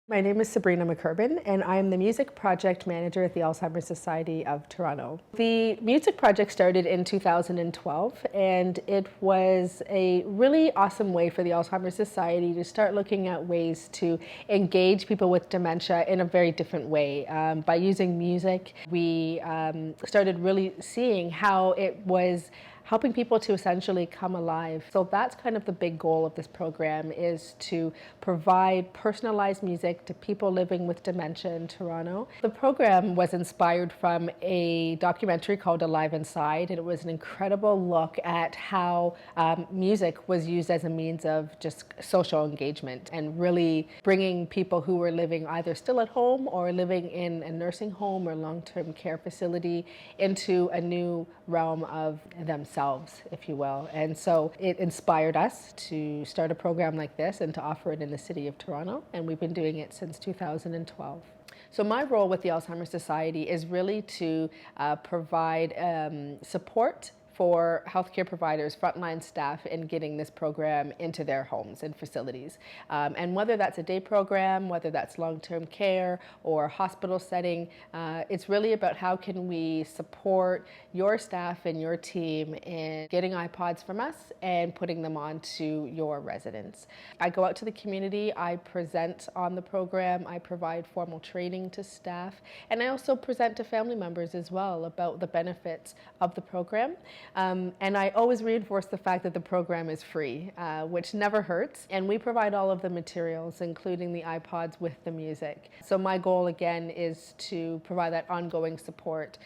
My name is Sabrina McCurbin, and I am the Music Project Manager at the Alzheimer Society of Toronto. The Music Project started in 2012, and it was a really awesome way for the Alzheimer Society to start looking at ways to engage people with dementia in a very different way. By using music, we started really seeing how it was helping people to essentially come alive. So that's kind of the big goal of this program, is to provide personalized music to people living with dementia in Toronto. The program was inspired from a documentary called Alive Inside, and it was an incredible look at how music was used as a means of just social engagement and really bringing people who were living either still at home or living in a nursing home or long-term care facility into a new realm of themselves, if you will. And so it inspired us to start a program like this and to offer it in the city of Toronto, and we've been doing it since 2012. So my role with the Alzheimer Society is really to provide support for healthcare providers, frontline staff, in getting this program into their homes and facilities. And whether that's a day program, whether that's long-term care or hospital setting, it's really about how can we support your staff and your team in getting iPods from us and putting them on to your residents. I go out to the community, I present on the program, I provide formal training to staff, and I also present to family members as well about the benefits of the program. And I always reinforce the fact that the program is free, which never hurts. And we provide all of the materials, including the iPods with the music. So my goal, again, is to provide that ongoing support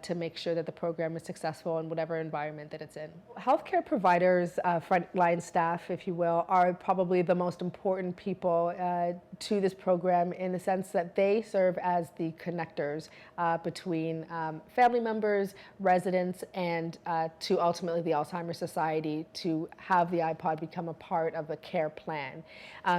to make sure that the program is successful in whatever environment that it's in. Healthcare providers, frontline staff, if you will, are probably the most important people to this program, in the sense that they serve as the connectors between family members, residents, and to ultimately the Alzheimer Society to have the iPod become a part of a care plan.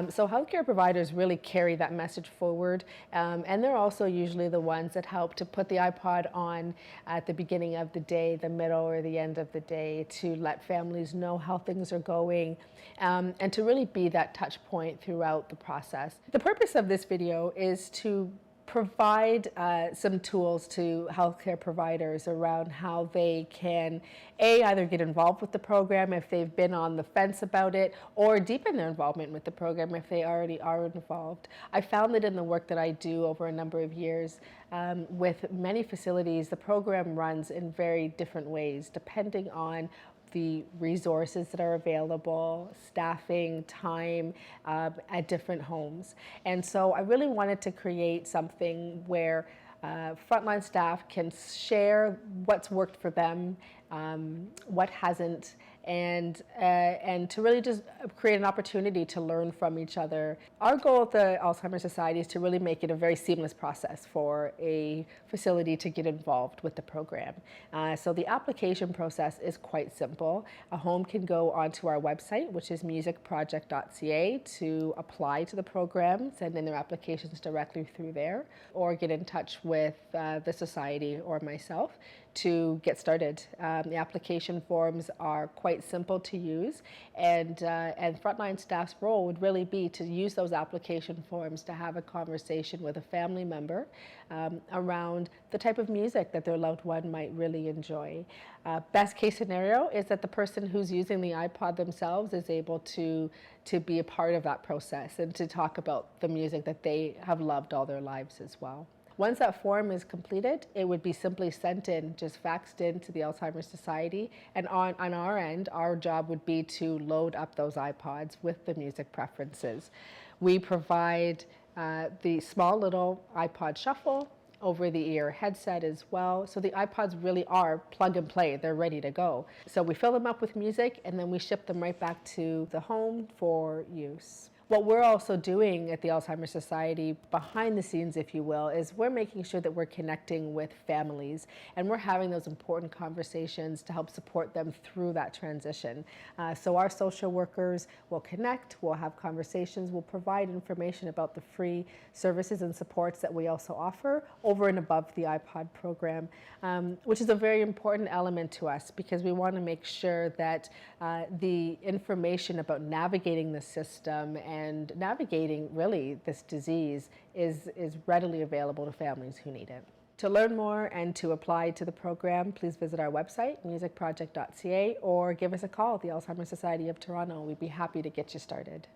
So healthcare providers really carry that message forward, and they're also usually the ones that help to put the iPod on at the beginning of the day, the middle, or the end of the day, to let families know how things are going, and to really be that touch point throughout the process. The purpose of this video is to provide some tools to healthcare providers around how they can either get involved with the program if they've been on the fence about it, or deepen their involvement with the program if they already are involved. I found that in the work that I do over a number of years with many facilities, the program runs in very different ways depending on the resources that are available, staffing, time at different homes. And so I really wanted to create something where frontline staff can share what's worked for them, what hasn't, and to really just create an opportunity to learn from each other. Our goal at the Alzheimer Society is to really make it a very seamless process for a facility to get involved with the program. So the application process is quite simple. A home can go onto our website, which is musicproject.ca, to apply to the program, send in their applications directly through there, or get in touch with the Society or myself to get started. The application forms are quite simple to use, and frontline staff's role would really be to use those application forms to have a conversation with a family member around the type of music that their loved one might really enjoy. Best case scenario is that the person who's using the iPod themselves is able to be a part of that process and to talk about the music that they have loved all their lives as well. Once that form is completed, it would be simply sent in, just faxed in to the Alzheimer Society, and on our end, our job would be to load up those iPods with the music preferences. We provide the small little iPod shuffle, over-the-ear headset as well. So the iPods really are plug and play. They're ready to go. So we fill them up with music, and then we ship them right back to the home for use. What we're also doing at the Alzheimer's Society, behind the scenes, if you will, is we're making sure that we're connecting with families, and we're having those important conversations to help support them through that transition. So our social workers will connect, we'll have conversations, we'll provide information about the free services and supports that we also offer over and above the iPod program, which is a very important element to us, because we want to make sure that the information about navigating the system and and navigating really this disease is readily available to families who need it. To learn more and to apply to the program, please visit our website, musicproject.ca, or give us a call at the Alzheimer Society of Toronto. We'd be happy to get you started.